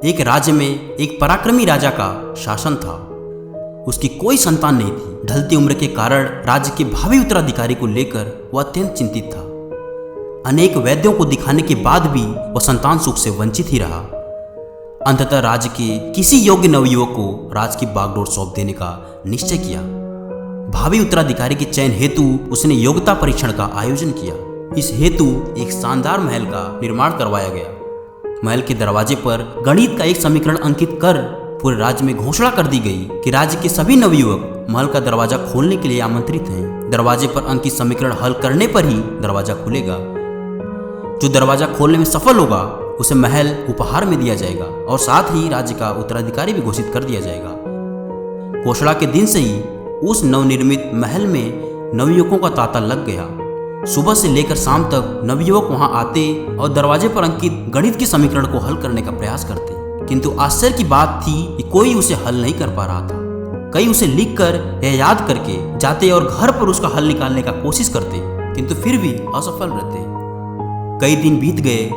एक राज्य में एक पराक्रमी राजा का शासन था। उसकी कोई संतान नहीं थी। ढलती उम्र के कारण राज्य के भावी उत्तराधिकारी को लेकर वह अत्यंत चिंतित था। अनेक वैद्यों को दिखाने के बाद भी वह संतान सुख से वंचित ही रहा। अंततः राज्य के किसी योग्य नवयुवक को राज की बागडोर सौंप देने का निश्चय किया। भावी उत्तराधिकारी के चयन हेतु उसने योग्यता परीक्षण का आयोजन किया। इस हेतु एक शानदार महल का निर्माण करवाया गया। महल के दरवाजे पर गणित का एक समीकरण अंकित कर पूरे राज्य में घोषणा कर दी गई कि राज्य के सभी नवयुवक महल का दरवाजा खोलने के लिए आमंत्रित हैं। दरवाजे पर अंकित समीकरण हल करने पर ही दरवाजा खुलेगा। जो दरवाजा खोलने में सफल होगा उसे महल उपहार में दिया जाएगा और साथ ही राज्य का उत्तराधिकारी भी घोषित कर दिया जाएगा। घोषणा के दिन से ही उस नवनिर्मित महल में नवयुवकों का तांता लग गया। सुबह से लेकर शाम तक नवयुवक वहां आते और दरवाजे पर अंकित गणित के समीकरण को हल करने का प्रयास करते, किंतु आश्चर्य की बात थी कि कोई उसे हल नहीं कर पा रहा था। कई उसे लिखकर या याद करके जाते और घर पर उसका हल निकालने का कोशिश करते, किंतु फिर भी असफल रहते। कई दिन बीत गए।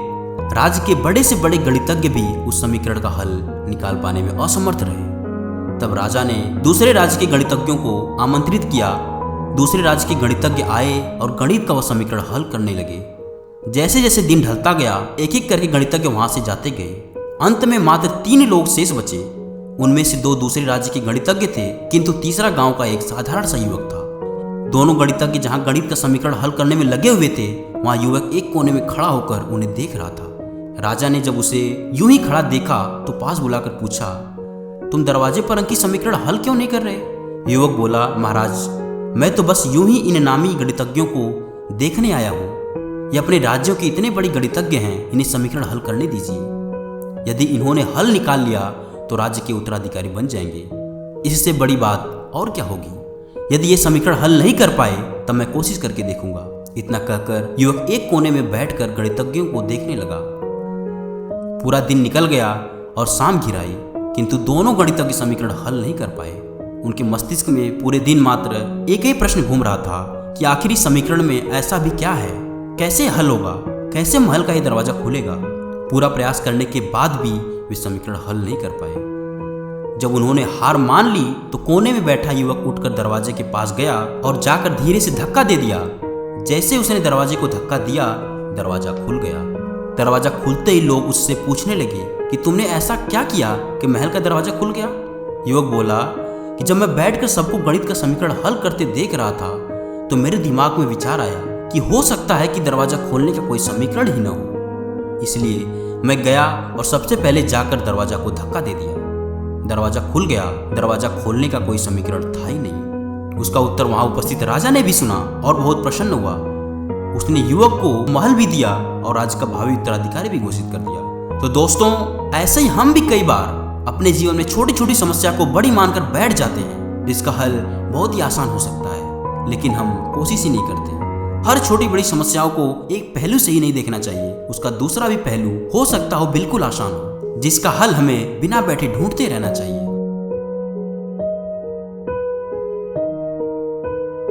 राज्य के बड़े से बड़े गणितज्ञ भी उस समीकरण का हल निकाल पाने में असमर्थ रहे। तब राजा ने दूसरे राज्य के गणितज्ञों को आमंत्रित किया। दूसरे राज्य के गणितज्ञ आए और गणित का वह समीकरण हल करने लगे। जैसे जैसे दिन ढलता गया, एक एक करके गणितज्ञ वहां से जाते गए। अंत में मात्र 3 लोग शेष बचे। उनमें से 2 दूसरे राज्य के गणितज्ञ थे, किंतु तीसरा गांव का एक साधारण सा युवक था। दोनों गणितज्ञ जहां गणित का समीकरण हल करने में लगे हुए थे, वहां युवक एक कोने में खड़ा होकर उन्हें देख रहा था। राजा ने जब उसे यूं ही खड़ा देखा तो पास बुलाकर पूछा, तुम दरवाजे पर अंकित समीकरण हल क्यों नहीं कर रहे? युवक बोला, महाराज, मैं तो बस यूं ही इन नामी गणितज्ञों को देखने आया हूँ। ये अपने राज्यों के इतने बड़े गणितज्ञ हैं, इन्हें समीकरण हल करने दीजिए। यदि इन्होंने हल निकाल लिया तो राज्य के उत्तराधिकारी बन जाएंगे। इससे बड़ी बात और क्या होगी? यदि ये समीकरण हल नहीं कर पाए तब मैं कोशिश करके देखूंगा। इतना कहकर युवक एक कोने में बैठकर गणितज्ञों को देखने लगा। पूरा दिन निकल गया और शाम घिर आई, किंतु दोनों गणितज्ञ समीकरण हल नहीं कर पाए। उनके मस्तिष्क में पूरे दिन मात्र एक ही प्रश्न घूम रहा था कि आखिर इस समीकरण में ऐसा भी क्या है? कैसे हल होगा? कैसे महल का ये दरवाजा खुलेगा? पूरा प्रयास करने के बाद भी वे समीकरण हल नहीं कर पाए। जब उन्होंने हार मान ली तो कोने में बैठा युवक उठकर दरवाजे के पास गया और जाकर धीरे से धक्का दे दिया। जैसे उसने दरवाजे को धक्का दिया, दरवाजा खुल गया। दरवाजा खुलते ही लोग उससे पूछने लगे कि तुमने ऐसा क्या किया कि महल का दरवाजा खुल गया? युवक बोला कि जब मैं बैठकर सबको गणित का समीकरण हल करते देख रहा था तो मेरे दिमाग में विचार आया कि हो सकता है कि दरवाजा खोलने का कोई समीकरण ही न हो। इसलिए मैं गया और सबसे पहले जाकर दरवाजा को धक्का दे दिया। दरवाजा खुल गया। दरवाजा खोलने का कोई समीकरण था ही नहीं। उसका उत्तर वहां उपस्थित राजा ने भी सुना और बहुत प्रसन्न हुआ। उसने युवक को महल भी दिया और राज्य का भावी उत्तराधिकारी भी घोषित कर दिया। तो दोस्तों, ऐसे ही हम भी कई बार अपने जीवन में छोटी छोटी समस्या को बड़ी मानकर बैठ जाते हैं, जिसका हल बहुत ही आसान हो सकता है, लेकिन हम कोशिश ही नहीं करते। हर छोटी बड़ी समस्याओं को एक पहलू से ही नहीं देखना चाहिए। उसका दूसरा भी पहलू हो सकता हो बिल्कुल आसान हो, जिसका हल हमें बिना बैठे ढूंढते रहना चाहिए।